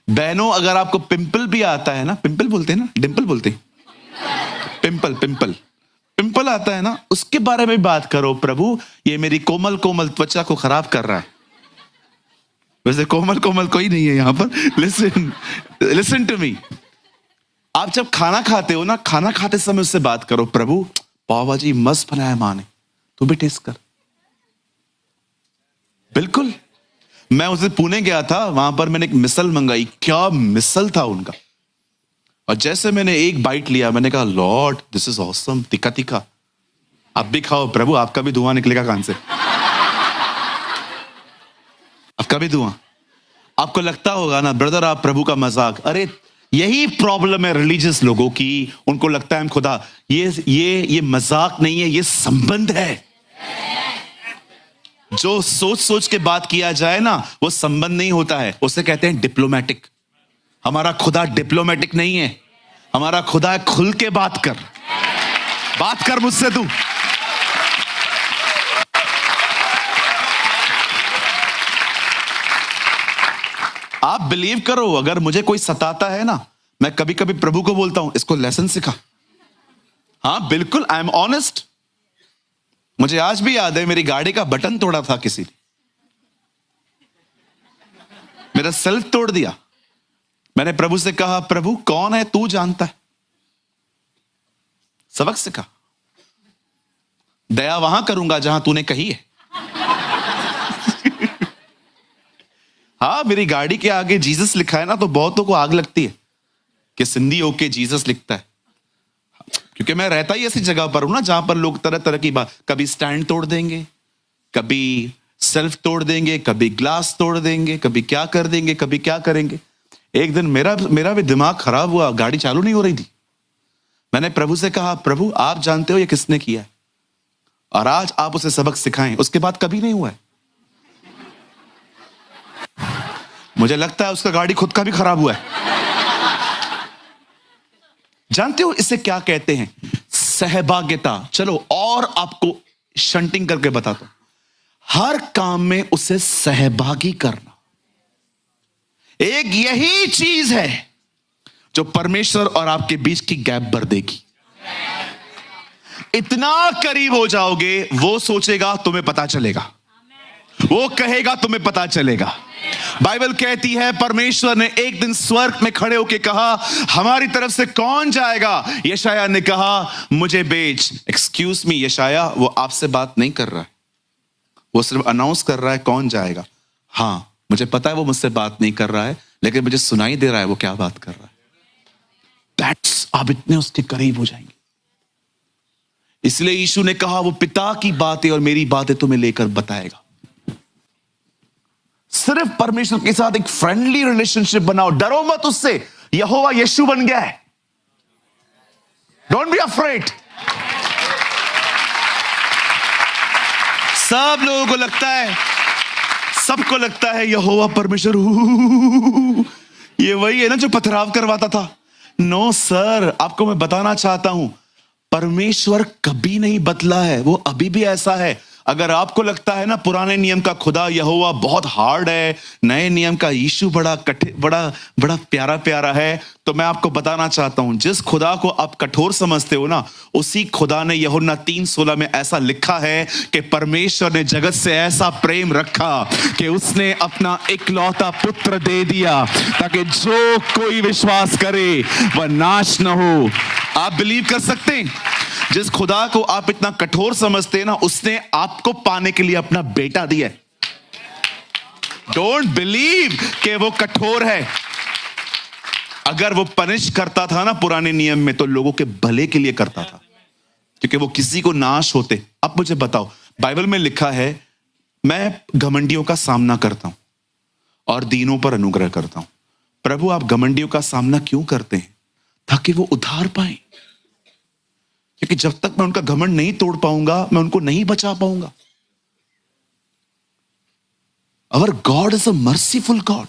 बहनों, अगर आपको पिंपल भी आता है ना, पिंपल बोलते हैं ना, डिंपल बोलते हैं, पिंपल पिंपल पिंपल आता है ना, उसके बारे में बात करो, प्रभु ये मेरी कोमल कोमल त्वचा को खराब कर रहा है। वैसे कोमल कोमल कोई नहीं है यहां पर। Listen to me. आप जब खाना खाते हो ना, खाना खाते समय उससे बात करो, प्रभु पाव भाजी मस्त बनाया मां ने, तू भी टेस्ट कर। बिल्कुल। मैं उसे पुणे गया था, वहां पर मैंने एक मिसल मंगाई, क्या मिसल था उनका। और जैसे मैंने एक बाइट लिया, मैंने कहा लॉर्ड दिस इज ऑसम, तीखा तीखा। आप भी खाओ प्रभु, आपका भी धुआं निकलेगा कान से, आपका भी धुआं। आपको लगता होगा ना ब्रदर आप प्रभु का मजाक, अरे यही प्रॉब्लम है रिलीजियस लोगों की, उनको लगता है हम खुदा, ये मजाक नहीं है, ये संबंध है। जो सोच सोच के बात किया जाए ना, वो संबंध नहीं होता है, उसे कहते हैं डिप्लोमेटिक। हमारा खुदा डिप्लोमेटिक नहीं है, हमारा खुदा खुल के बात कर मुझसे तू। आप बिलीव करो, अगर मुझे कोई सताता है ना, मैं कभी कभी प्रभु को बोलता हूं इसको लेसन सिखा। हाँ बिल्कुल, आई एम ऑनेस्ट। मुझे आज भी याद है, मेरी गाड़ी का बटन तोड़ा था किसी ने, मेरा सेल्फ तोड़ दिया। मैंने प्रभु से कहा प्रभु कौन है, तू जानता है। सबक सीखा, दया वहां करूंगा जहां तूने कही है। हाँ, मेरी गाड़ी के आगे जीसस लिखा है ना, तो बहुतों को आग लगती है कि सिंधी होके जीसस लिखता है, क्योंकि मैं रहता ही ऐसी जगह पर हूं ना जहां पर लोग तरह तरह की बात, कभी स्टैंड तोड़ देंगे, कभी सेल्फ तोड़ देंगे, कभी ग्लास तोड़ देंगे, कभी क्या कर देंगे, कभी क्या करेंगे। एक दिन मेरा भी दिमाग खराब हुआ, गाड़ी चालू नहीं हो रही थी। मैंने प्रभु से कहा प्रभु आप जानते हो ये किसने किया है, और आज आप उसे सबक सिखाएं। उसके बाद कभी नहीं हुआ है। मुझे लगता है उसका गाड़ी खुद का भी खराब हुआ है। जानते हो इसे क्या कहते हैं? सहभागिता। चलो और आपको शंटिंग करके बताता हूं। हर काम में उसे सहभागी करना, एक यही चीज है जो परमेश्वर और आपके बीच की गैप भर देगी। इतना करीब हो जाओगे, वो सोचेगा तुम्हें पता चलेगा, वो कहेगा तुम्हें पता चलेगा। बाइबल कहती है परमेश्वर ने एक दिन स्वर्ग में खड़े होकर कहा हमारी तरफ से कौन जाएगा। यशाया ने कहा मुझे भेज। एक्सक्यूज मी यशाया, वो आपसे बात नहीं कर रहा है, वो सिर्फ अनाउंस कर रहा है कौन जाएगा। हाँ मुझे पता है वो मुझसे बात नहीं कर रहा है, लेकिन मुझे सुनाई दे रहा है वो क्या बात कर रहा है। दैट्स, आप इतने उसके करीब हो जाएंगे। इसलिए यीशु ने कहा वो पिता की बातें और मेरी बातें तुम्हें लेकर बताएगा। सिर्फ परमेश्वर के साथ एक फ्रेंडली रिलेशनशिप बनाओ, डरो मत उससे। यहोवा यीशु बन गया है, डोंट बी अफ्रेड। सब लोगों को लगता है, सबको लगता है यहोवा परमेश्वर ये वही है ना जो पथराव करवाता था। नो सर, आपको मैं बताना चाहता हूं परमेश्वर कभी नहीं बदला है, वो अभी भी ऐसा है। अगर आपको लगता है ना पुराने नियम का खुदा यहोवा बहुत हार्ड है, नए नियम का यीशु बड़ा बड़ा प्यारा प्यारा है, तो मैं आपको बताना चाहता हूं जिस खुदा को आप कठोर समझते हो ना, उसी खुदा ने यूहन्ना 3:16 में ऐसा लिखा है कि परमेश्वर ने जगत से ऐसा प्रेम रखा कि उसने अपना इकलौता पुत्र दे दिया ताकि जो कोई विश्वास करे वह नाश न हो। आप बिलीव कर सकते हैं? जिस खुदा को आप इतना कठोर समझते हैं ना, उसने आपको पाने के लिए अपना बेटा दिया। डोंट बिलीव कि वो कठोर है। अगर वो पनिश करता था ना पुराने नियम में, तो लोगों के भले के लिए करता था, क्योंकि वो किसी को नाश होते। अब मुझे बताओ, बाइबल में लिखा है मैं घमंडियों का सामना करता हूं और दीनों पर अनुग्रह करता हूं। प्रभु आप घमंडियों का सामना क्यों करते हैं? ताकि वो उधार पाए, क्योंकि जब तक मैं उनका घमंड नहीं तोड़ पाऊंगा, मैं उनको नहीं बचा पाऊंगा। Our God is a merciful God.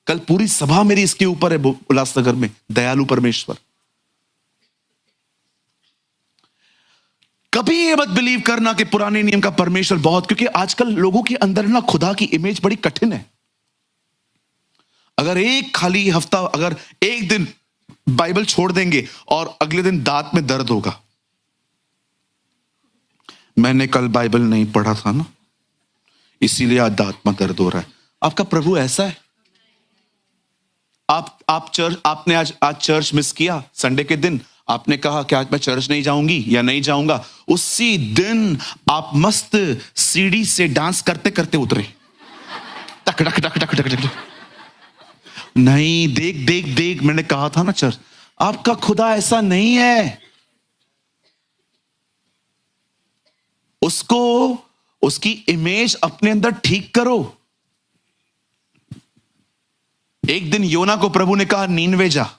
कल पूरी सभा मेरी इसके ऊपर है उल्लासनगर में, दयालु परमेश्वर। कभी ये मत बिलीव करना कि पुराने नियम का परमेश्वर बहुत, क्योंकि आजकल लोगों के अंदर ना खुदा की इमेज बड़ी कठिन है। अगर एक खाली हफ्ता, अगर एक दिन बाइबल छोड़ देंगे और अगले दिन दांत में दर्द होगा, मैंने कल बाइबल नहीं पढ़ा था ना, इसीलिए आज दांत में दर्द हो रहा है। आपका प्रभु ऐसा है? आपने आज चर्च मिस किया, संडे के दिन आपने कहा कि आज मैं चर्च नहीं जाऊंगी या नहीं जाऊंगा, उसी दिन आप मस्त सीढ़ी से डांस करते करते उतरे, टक टक टक टक टक टक। नहीं, देख देख देख, मैंने कहा था ना चर्च। आपका खुदा ऐसा नहीं है। उसको, उसकी इमेज अपने अंदर ठीक करो। एक दिन योना को प्रभु ने कहा नीनवे जा,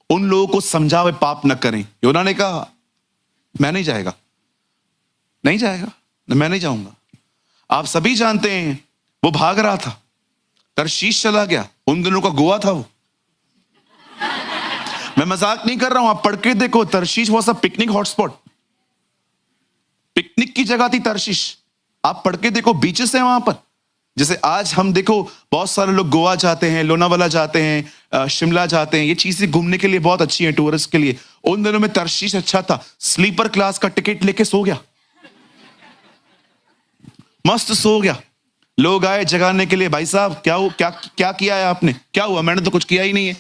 उन लोगों को समझा वे पाप न करें। योना ने कहा मैं नहीं जाएगा, नहीं जाएगा, मैं नहीं जाऊंगा। आप सभी जानते हैं वो भाग रहा था, तरशीश चला गया। उन दिनों का गोवा था वो। मैं मजाक नहीं कर रहा हूं, आप पढ़ के देखो। Tarshish was a picnic hotspot, picnic की जगह थी तरशीश। आप पढ़ के देखो, बीचेस हैं वहां पर। जैसे आज हम देखो बहुत सारे लोग गोवा जाते हैं, लोनावाला जाते हैं, शिमला जाते हैं, ये चीजें घूमने के लिए बहुत अच्छी हैं टूरिस्ट के लिए। उन दिनों में तरशीश अच्छा था। स्लीपर क्लास का टिकट लेके सो गया, मस्त सो गया। लोग आए जगाने के लिए, भाई साहब क्या क्या क्या किया है आपने? क्या हुआ? मैंने तो कुछ किया ही नहीं है,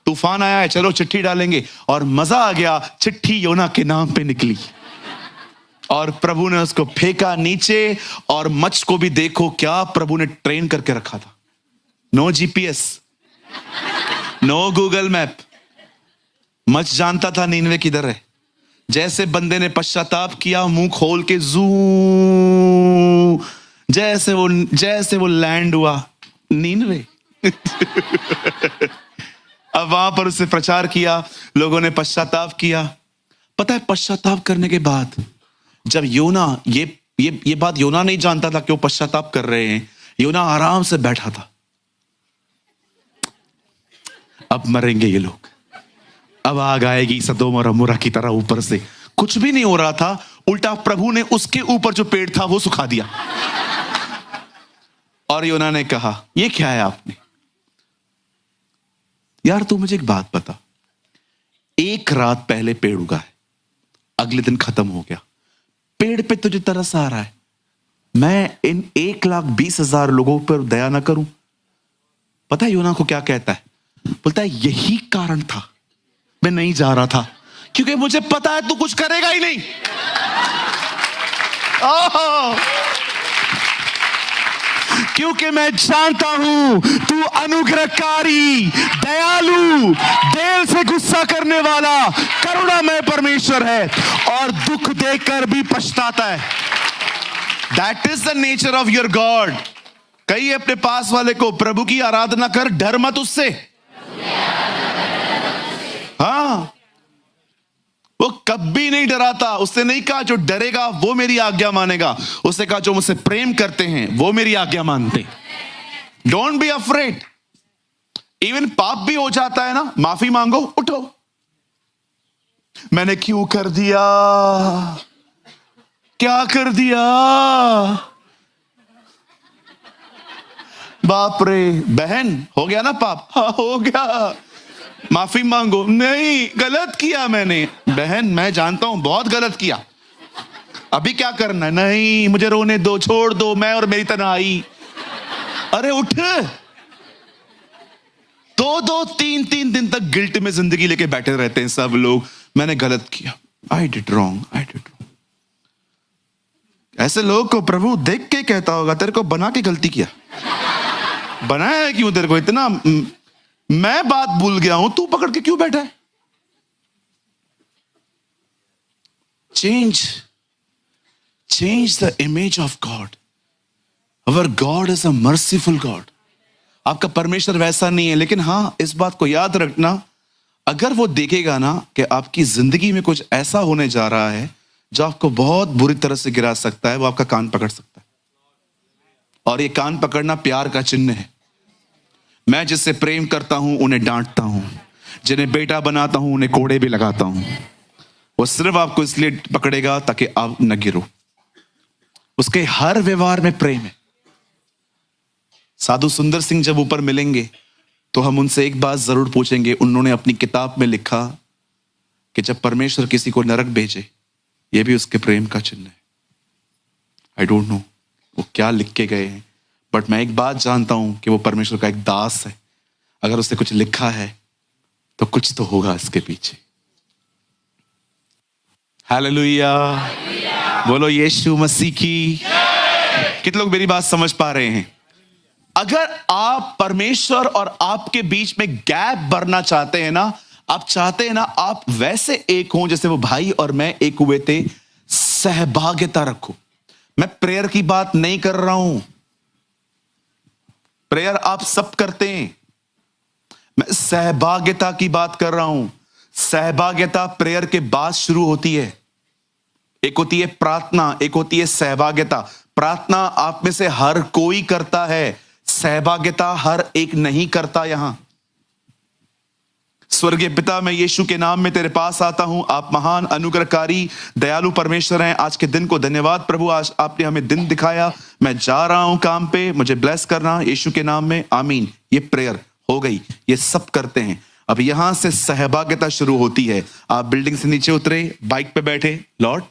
तूफान आया है, चलो चिट्ठी डालेंगे। और मजा आ गया, चिट्ठी योना के नाम पे निकली और प्रभु ने उसको फेंका नीचे। और मच्छ को भी देखो क्या प्रभु ने ट्रेन करके रखा था। No GPS, no Google map, मच्छ जानता था नीनवे किधर है। जैसे बंदे ने पश्चाताप किया, मुंह खोल के जू, जैसे वो लैंड हुआ नीनवे। अब वहां पर उससे प्रचार किया, लोगों ने पश्चाताप किया। पता है, पश्चाताप करने के बाद जब योना, ये बात योना नहीं जानता था कि वो पश्चाताप कर रहे हैं। योना आराम से बैठा था। अब मरेंगे ये लोग, अब आग आएगी सदोम और अमोरा की तरह ऊपर से। कुछ भी नहीं हो रहा था, उल्टा प्रभु ने उसके ऊपर जो पेड़ था वो सुखा दिया। और योना ने कहा ये क्या है आपने? यार तू मुझे एक बात बता, एक रात पहले पेड़ उगा है, अगले दिन खत्म हो गया। पेड़ पे तुझे तरस आ रहा है, मैं इन 1,20,000 लोगों पर दया ना करूं? पता है योना को क्या कहता है? बोलता है यही कारण था मैं नहीं जा रहा था, क्योंकि मुझे पता है तू कुछ करेगा ही नहीं। क्योंकि मैं जानता हूं तू अनुग्रहकारी, दयालु, देर से गुस्सा करने वाला, करुणामय परमेश्वर है और दुख देखकर भी पछताता है। That is the nature of your God. कहिए अपने पास वाले को, प्रभु की आराधना कर, डर मत उससे। हाँ, वो कभी नहीं डराता। उसने नहीं कहा जो डरेगा वो मेरी आज्ञा मानेगा, उसने कहा जो मुझसे प्रेम करते हैं वो मेरी आज्ञा मानते। Don't be afraid. इवन पाप भी हो जाता है ना, माफी मांगो, उठो। मैंने क्यों कर दिया, क्या कर दिया, बाप रे बहन, हो गया ना पाप? हाँ हो गया, माफी मांगो। नहीं, गलत किया मैंने। बहन मैं जानता हूं बहुत गलत किया, अभी क्या करना है? नहीं मुझे रोने दो, छोड़ दो, मैं और मेरी तन्हाई। अरे उठ। 2-2, 3-3 दिन तक गिल्ट में जिंदगी लेके बैठे रहते हैं सब लोग। मैंने गलत किया, I did wrong, I did wrong. ऐसे लोग को प्रभु देख के कहता होगा तेरे को बना के गलती किया, बनाया है क्यों तेरे को इतना? मैं बात भूल गया हूं, तू पकड़ के क्यों बैठा है? Change the image of God. Our God is a merciful God. आपका परमेश्वर वैसा नहीं है, लेकिन हां इस बात को याद रखना, अगर वो देखेगा ना कि आपकी जिंदगी में कुछ ऐसा होने जा रहा है जो आपको बहुत बुरी तरह से गिरा सकता है, वो आपका कान पकड़ सकता है और ये कान पकड़ना प्यार का चिन्ह है। मैं जिससे प्रेम करता हूं उन्हें डांटता हूं, जिन्हें बेटा बनाता हूं उन्हें कोड़े भी लगाता हूं। वो सिर्फ आपको इसलिए पकड़ेगा ताकि आप न गिरो। उसके हर व्यवहार में प्रेम है। साधु सुंदर सिंह जब ऊपर मिलेंगे तो हम उनसे एक बात जरूर पूछेंगे। उन्होंने अपनी किताब में लिखा कि जब परमेश्वर किसी को नरक भेजे, यह भी उसके प्रेम का चिन्ह है। आई डोंट नो वो क्या लिख के गए हैं, बट मैं एक बात जानता हूं कि वो परमेश्वर का एक दास है। अगर उसने कुछ लिखा है तो कुछ तो होगा इसके पीछे। हालेलुया, बोलो यीशु मसीह की। कितने लोग मेरी बात समझ पा रहे हैं? अगर आप परमेश्वर और आपके बीच में गैप भरना चाहते हैं ना, आप चाहते हैं ना आप वैसे एक हो जैसे वो भाई और मैं एक हुए थे, सहभागिता रखो। मैं प्रेयर की बात नहीं कर रहा हूं, प्रेयर आप सब करते हैं। मैं सहभागिता की बात कर रहा हूं। सहभागिता प्रेयर के बाद शुरू होती है। एक होती है प्रार्थना, एक होती है सहभागिता। प्रार्थना आप में से हर कोई करता है, सहभागिता हर एक नहीं करता। यहां स्वर्गीय पिता, मैं यीशु के नाम में तेरे पास आता हूं। आप महान अनुग्रहकारी दयालु परमेश्वर हैं। आज के दिन को धन्यवाद प्रभु, आज आपने हमें दिन दिखाया। मैं जा रहा हूं काम पे, मुझे ब्लेस करना यीशु के नाम में, आमीन। ये प्रेयर हो गई, ये सब करते हैं। अब यहां से सहभागिता शुरू होती है। आप बिल्डिंग से नीचे उतरे, बाइक पे बैठे, लॉर्ड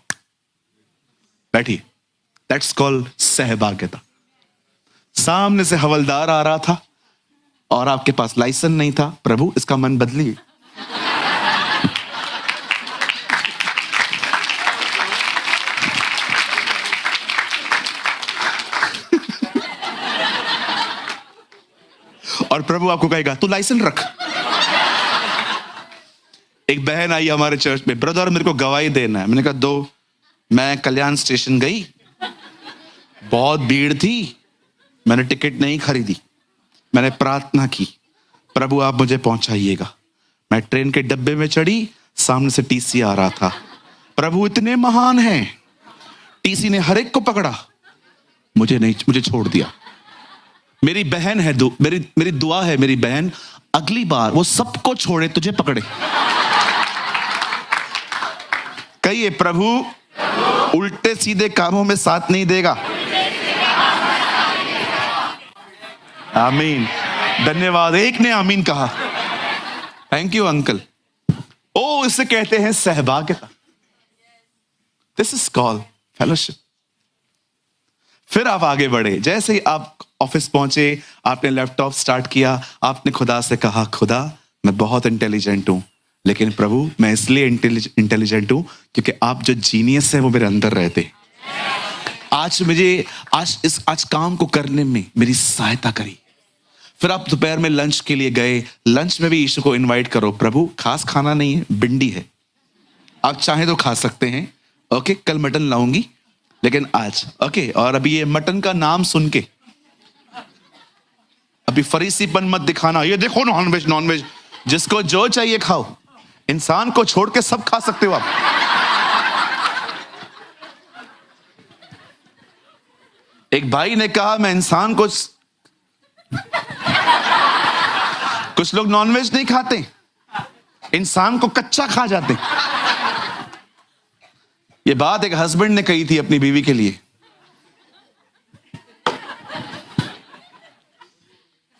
बैठिए, दैट्स कॉल्ड सहभागिता। सामने से हवलदार आ रहा था और आपके पास लाइसेंस नहीं था, प्रभु इसका मन बदलिए। और प्रभु आपको कहेगा तू लाइसेंस रख। एक बहन आई हमारे चर्च में, ब्रदर मेरे को गवाही देना है। मैंने कहा दो। मैं कल्याण स्टेशन गई, बहुत भीड़ थी, मैंने टिकट नहीं खरीदी, मैंने प्रार्थना की, प्रभु आप मुझे पहुंचाइएगा। मैं ट्रेन के डब्बे में चढ़ी, सामने से टीसी आ रहा था। प्रभु इतने महान हैं, टीसी ने हर एक को पकड़ा, मुझे नहीं, मुझे छोड़ दिया। मेरी बहन है, मेरी दुआ है, मेरी बहन अगली बार वो सबको छोड़े, तुझे पकड़े। कहिए प्रभु उल्टे सीधे कामों में साथ नहीं देगा। आमीन, धन्यवाद। एक ने आमीन कहा, थैंक यू अंकल। ओ, इसे कहते हैं सहभागिता। This is called fellowship. फिर आप आगे बढ़े। जैसे ही आप ऑफिस पहुंचे, आपने लैपटॉप स्टार्ट किया, आपने खुदा से कहा, खुदा मैं बहुत इंटेलिजेंट हूं, लेकिन प्रभु मैं इसलिए इंटेलिजेंट हूं क्योंकि आप जो जीनियस है वो मेरे अंदर रहते। आज काम को करने में मेरी सहायता करी। फिर आप दोपहर में लंच के लिए गए, लंच में भी यीशु को इनवाइट करो, प्रभु खास खाना नहीं है, भिंडी है, आप चाहें तो खा सकते हैं, ओके कल मटन लाऊंगी लेकिन आज ओके। और अभी ये मटन का नाम सुन के अभी फरीसीपन मत दिखाना, ये देखो नॉनवेज नॉनवेज, जिसको जो चाहिए खाओ, इंसान को छोड़ के सब खा सकते हो आप। एक भाई ने कहा मैं इंसान को, कुछ लोग नॉनवेज नहीं खाते, इंसान को कच्चा खा जाते। ये बात एक हस्बैंड ने कही थी अपनी बीवी के लिए।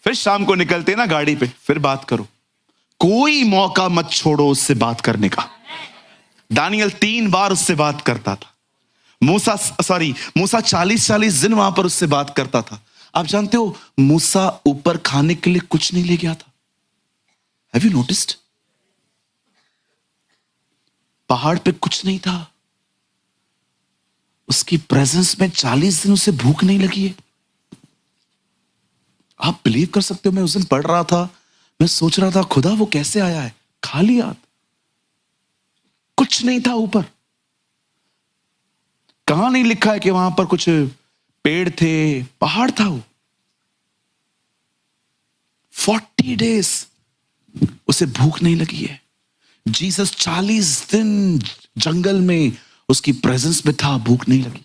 फिर शाम को निकलते ना गाड़ी पे, फिर बात करो, कोई मौका मत छोड़ो उससे बात करने का। दानियल 3 बार उससे बात करता था। मूसा 40 दिन वहां पर उससे बात करता था। आप जानते हो मूसा ऊपर खाने के लिए कुछ नहीं ले गया था। Have you noticed? पहाड़ पे कुछ नहीं था, उसकी प्रेजेंस में 40 दिन उसे भूख नहीं लगी है। आप बिलीव कर सकते हो, मैं उस दिन पढ़ रहा था, मैं सोच रहा था खुदा वो कैसे आया है खाली हाथ, कुछ नहीं था ऊपर। कहां नहीं लिखा है कि वहां पर कुछ पेड़ थे, पहाड़ था वो। 40 डेज उसे भूख नहीं लगी है। जीसस 40 दिन जंगल में उसकी प्रेजेंस में था, भूख नहीं लगी।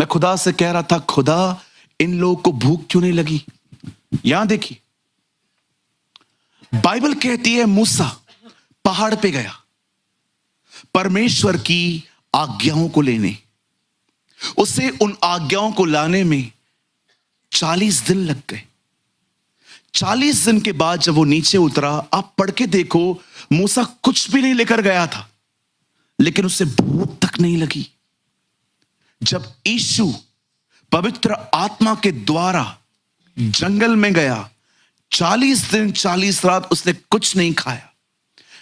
मैं खुदा से कह रहा था, खुदा इन लोगों को भूख क्यों नहीं लगी? यहां देखिए, बाइबल कहती है मूसा पहाड़ पे गया परमेश्वर की आज्ञाओं को लेने। उसे उन आज्ञाओं को लाने में 40 दिन लग गए। 40 दिन के बाद जब वो नीचे उतरा, आप पढ़ के देखो, मूसा कुछ भी नहीं लेकर गया था, लेकिन उसे भूख तक नहीं लगी। जब यीशु पवित्र आत्मा के द्वारा जंगल में गया, 40 दिन 40 रात उसने कुछ नहीं खाया।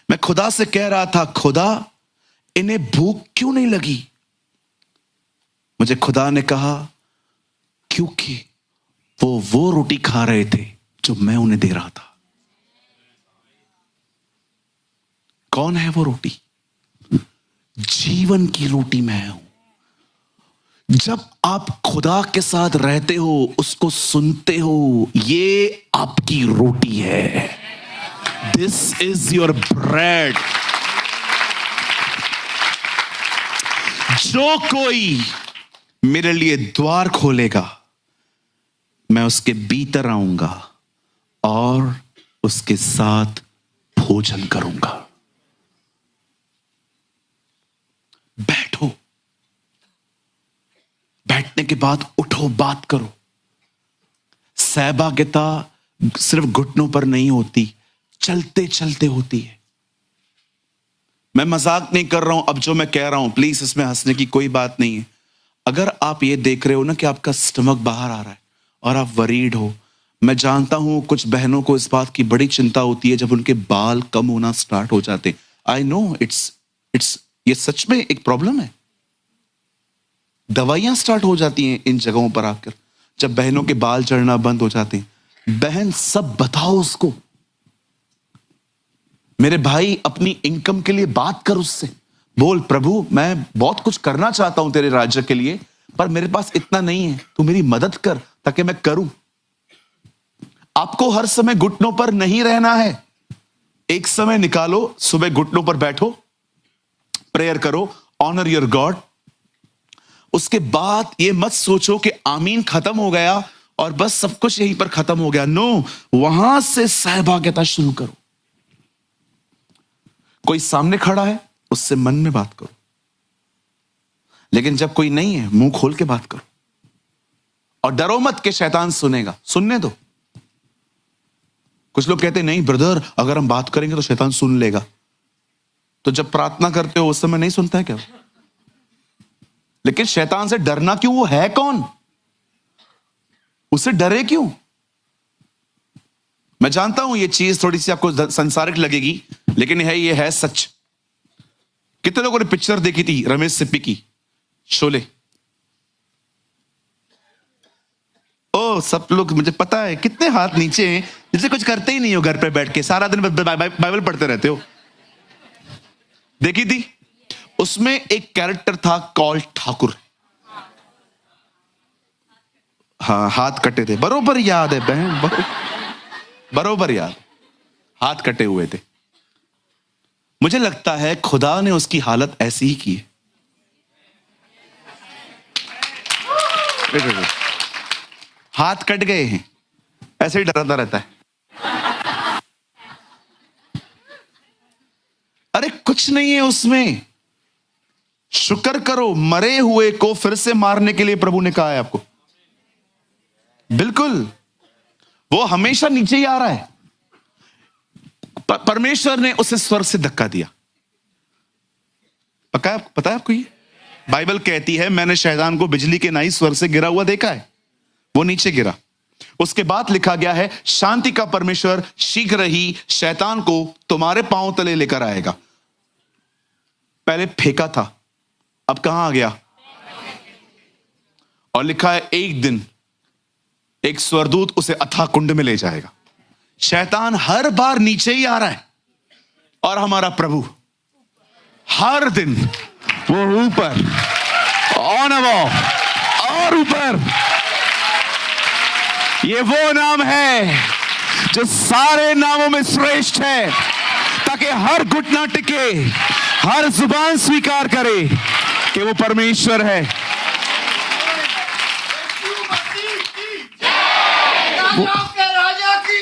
मैं खुदा से कह रहा था, खुदा इन्हें भूख क्यों नहीं लगी? मुझे खुदा ने कहा, क्योंकि वो रोटी खा रहे थे जो मैं उन्हें दे रहा था। कौन है वो रोटी? जीवन की रोटी मैं हूं। जब आप खुदा के साथ रहते हो, उसको सुनते हो, ये आपकी रोटी है। This is your bread. जो कोई मेरे लिए द्वार खोलेगा, मैं उसके भीतर आऊंगा और उसके साथ भोजन करूंगा। बैठो, बैठने के बाद उठो, बात करो। सहभागिता सिर्फ घुटनों पर नहीं होती, चलते चलते होती है। मैं मजाक नहीं कर रहा हूं, अब जो मैं कह रहा हूं प्लीज इसमें हंसने की कोई बात नहीं है। अगर आप ये देख रहे हो ना कि आपका स्टमक बाहर आ रहा है और आप वरीड हो, मैं जानता हूं कुछ बहनों को इस बात की बड़ी चिंता होती है जब उनके बाल कम होना स्टार्ट हो जाते। आई नो इट्स ये सच में एक प्रॉब्लम है। दवाइयां स्टार्ट हो जाती हैं इन जगहों पर आकर, जब बहनों के बाल झड़ना बंद हो जाते हैं। बहन, सब बताओ उसको। मेरे भाई, अपनी इनकम के लिए बात कर उससे। बोल, प्रभु मैं बहुत कुछ करना चाहता हूं तेरे राज्य के लिए, पर मेरे पास इतना नहीं है, तू मेरी मदद कर ताकि मैं करूं। आपको हर समय घुटनों पर नहीं रहना है। एक समय निकालो, सुबह घुटनों पर बैठो, प्रेयर करो, ऑनर योर गॉड। उसके बाद ये मत सोचो कि आमीन खत्म हो गया और बस सब कुछ यहीं पर खत्म हो गया। नो, वहां से सहभागिता शुरू करो। कोई सामने खड़ा है, उससे मन में बात करो, लेकिन जब कोई नहीं है, मुंह खोल के बात करो। और डरो मत कि शैतान सुनेगा, सुनने दो। कुछ लोग कहते नहीं ब्रदर, अगर हम बात करेंगे तो शैतान सुन लेगा। तो जब प्रार्थना करते हो उस समय नहीं सुनता है क्या? लेकिन शैतान से डरना क्यों? वो है कौन? उससे डरे क्यों? मैं जानता हूं ये चीज थोड़ी सी आपको संसारिक लगेगी, लेकिन ये है सच। कितने लोगों ने पिक्चर देखी थी रमेश सिप्पी की, शोले? ओ, सब लोग, मुझे पता है कितने हाथ नीचे हैं, जैसे कुछ करते ही नहीं हो, घर पे बैठ के सारा दिन बाइबल पढ़ते रहते हो। देखी थी? उसमें एक कैरेक्टर था कॉल ठाकुर। हाँ, हाथ कटे थे, बरोबर याद है बहन, बरोबर याद, हाथ कटे हुए थे। मुझे लगता है खुदा ने उसकी हालत ऐसी ही की है। हाथ कट गए हैं, ऐसे ही डराता रहता है। अरे कुछ नहीं है उसमें, शुक्र करो। मरे हुए को फिर से मारने के लिए प्रभु ने कहा है आपको। बिल्कुल, वो हमेशा नीचे ही आ रहा है। परमेश्वर ने उसे स्वर्ग से धक्का दिया। पता है आपको? ये बाइबल कहती है, मैंने शैतान को बिजली के नाई स्वर्ग से गिरा हुआ देखा है। वो नीचे गिरा। उसके बाद लिखा गया है, शांति का परमेश्वर शीघ्र ही शैतान को तुम्हारे पांव तले लेकर आएगा। पहले फेंका था, अब कहां आ गया? और लिखा है, एक दिन एक स्वरदूत उसे अथाह कुंड में ले जाएगा। शैतान हर बार नीचे ही आ रहा है, और हमारा प्रभु हर दिन वो ऊपर, ऑन अबव और ऊपर। ये वो नाम है जो सारे नामों में श्रेष्ठ है, ताकि हर घुटना टिके, हर जुबान स्वीकार करे कि वो परमेश्वर है। सेनाओं के राजा की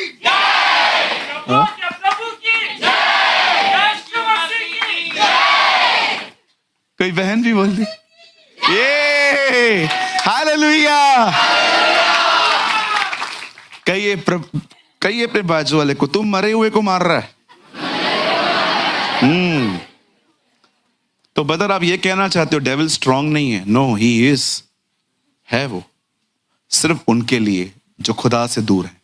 हाँ? प्रभु की यीशु मसीह की। कोई बहन भी बोल दी ये हालेलुया। कहिए अपने बाजू वाले को, तुम मरे हुए को मार रहा है। तो बदर आप ये कहना चाहते हो डेविल स्ट्रांग नहीं है? नो, ही इज, है वो, सिर्फ उनके लिए जो खुदा से दूर है।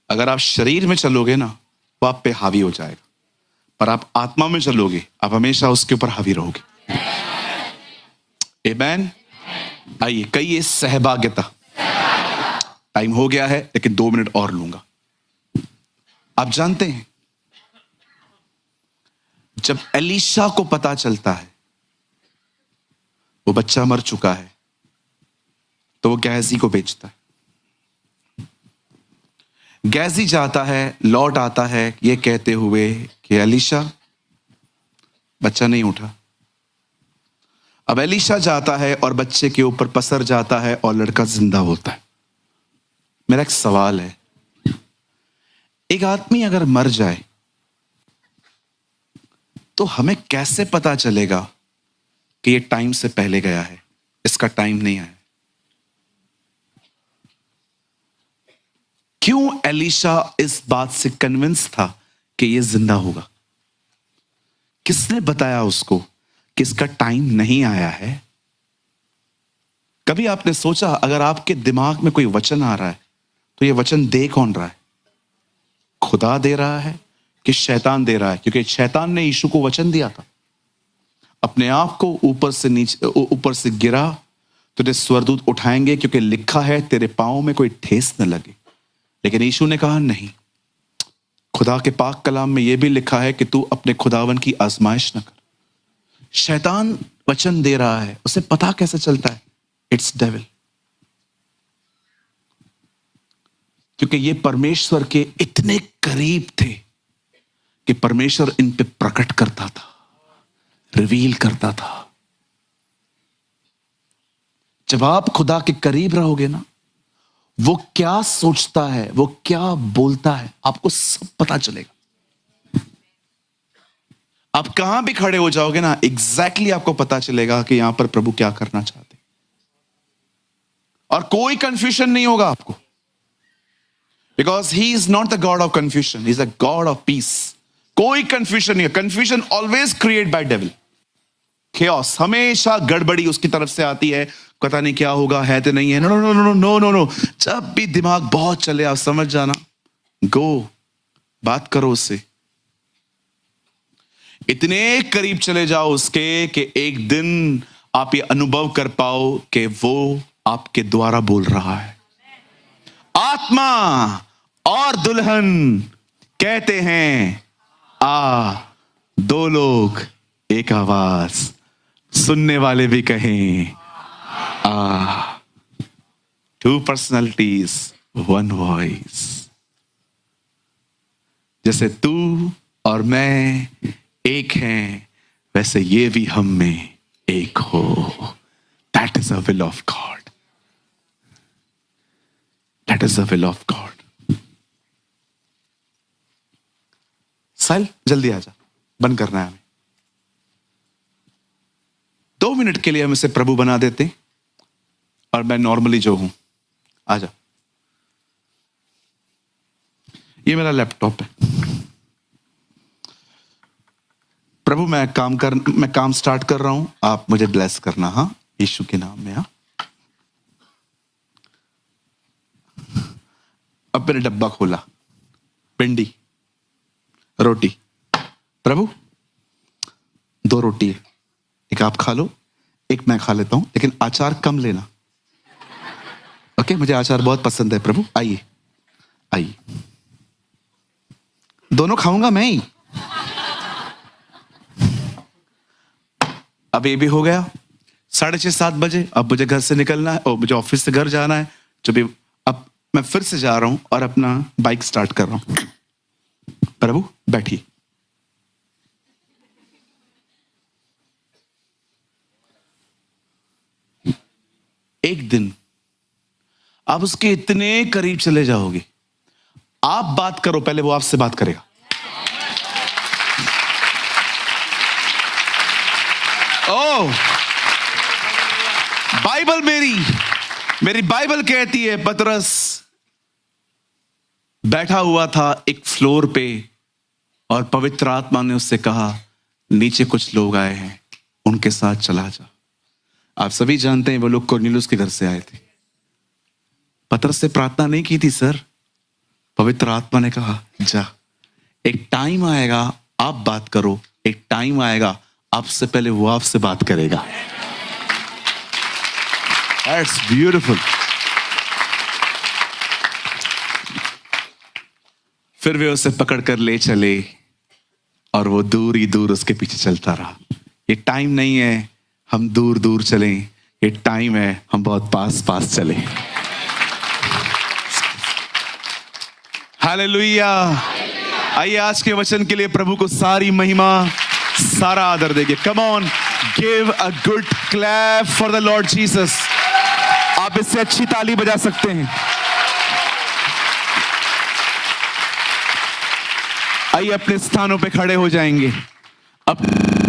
अगर आप शरीर में चलोगे ना वो आप पे हावी हो जाएगा, पर आप आत्मा में चलोगे आप हमेशा उसके ऊपर हावी रहोगे। आमीन। आइए कहिए सहभागिता। टाइम हो गया है लेकिन 2 मिनट और लूंगा। आप जानते हैं जब एलीशा को पता चलता है वो बच्चा मर चुका है तो वो गेहजी को बेचता है। गेहजी जाता है, लौट आता है ये कहते हुए कि एलीशा, बच्चा नहीं उठा। अब एलीशा जाता है और बच्चे के ऊपर पसर जाता है और लड़का जिंदा होता है। मेरा एक सवाल है, एक आदमी अगर मर जाए तो हमें कैसे पता चलेगा कि ये टाइम से पहले गया है, इसका टाइम नहीं आया? क्यों एलीशा इस बात से कन्विंस था कि ये जिंदा होगा? किसने बताया उसको कि इसका टाइम नहीं आया है? कभी आपने सोचा अगर आपके दिमाग में कोई वचन आ रहा है तो ये वचन दे कौन रहा है? खुदा दे रहा है कि शैतान दे रहा है? क्योंकि शैतान ने यीशु को वचन दिया था, अपने आप को ऊपर से गिरा तुझे स्वर्गदूत उठाएंगे क्योंकि लिखा है तेरे पांव में कोई ठेस न लगे। लेकिन यीशु ने कहा नहीं, खुदा के पाक कलाम में यह भी लिखा है कि तू अपने खुदावन की आजमाइश न कर। शैतान वचन दे रहा है, उसे पता कैसे चलता है? It's devil. क्योंकि ये परमेश्वर के इतने करीब थे कि परमेश्वर इन पे प्रकट करता था, रिवील करता था। जब आप खुदा के करीब रहोगे ना, वो क्या सोचता है, वो क्या बोलता है, आपको सब पता चलेगा। आप कहां भी खड़े हो जाओगे ना, एग्जैक्टली आपको पता चलेगा कि यहां पर प्रभु क्या करना चाहते, और कोई कंफ्यूजन नहीं होगा आपको। Because he is not the God of confusion, he is a God of peace. कोई कंफ्यूजन नहीं है। Confusion always create bye devil. chaos, हमेशा गड़बड़ी उसकी तरफ से आती है। पता नहीं क्या होगा, है तो नहीं है। No no no no no no. जब भी दिमाग बहुत चले आप समझ जाना, गो बात करो उससे। इतने करीब चले जाओ उसके कि एक दिन आप ये अनुभव कर पाओ कि वो आपके द्वारा बोल रहा है। आत्मा और दुल्हन कहते हैं आ, दो लोग एक आवाज, सुनने वाले भी कहें आ। Two personalities one voice. जैसे तू और मैं एक हैं, वैसे ये भी हम में एक हो। That is a will of God. That is the will of God. Sahil जल्दी आ जा, बंद करना है हमें। 2 मिनट के लिए हम इसे प्रभु बना देते हैं और मैं नॉर्मली जो हूं आ जा। ये मेरा लैपटॉप है। प्रभु मैं काम स्टार्ट कर रहा हूं, आप मुझे ब्लेस करना। हाँ, यीशु के नाम में। हाँ, अब मैंने डब्बा खोला, पिंडी रोटी। प्रभु 2 रोटी है, एक आप खा लो, एक मैं खा लेता हूं, लेकिन अचार कम लेना। ओके, मुझे अचार बहुत पसंद है प्रभु। आइए आइए, दोनों खाऊंगा मैं ही। अब ये भी हो गया 6:30-7 बजे। अब मुझे घर से निकलना है और मुझे ऑफिस से घर जाना है। जो भी, अब मैं फिर से जा रहा हूं और अपना बाइक स्टार्ट कर रहा हूं। प्रभु बैठिए। एक दिन आप उसके इतने करीब चले जाओगे। आप बात करो पहले, वो आपसे बात करेगा। ओ, बाइबल मेरी बाइबल कहती है, पतरस बैठा हुआ था एक फ्लोर पे और पवित्र आत्मा ने उससे कहा, नीचे कुछ लोग आए हैं, उनके साथ चला जा। आप सभी जानते हैं वो लोग कुरनेलियुस के घर से आए थे। पतरस से प्रार्थना नहीं की थी सर, पवित्र आत्मा ने कहा जा, एक टाइम आएगा आप बात करो, एक टाइम आएगा आपसे पहले वो आपसे बात करेगा। That's beautiful. फिर वे उसे पकड़कर ले चले और वो दूर ही दूर उसके पीछे चलता रहा। ये टाइम नहीं है हम दूर दूर चलें, ये टाइम है हम बहुत पास पास चलें। हालेलुया। आइए आज के वचन के लिए प्रभु को सारी महिमा, सारा आदर देंगे। Come on, give a good clap for the Lord Jesus. आप इससे अच्छी ताली बजा सकते हैं। आइए अपने स्थानों पे खड़े हो जाएंगे। अब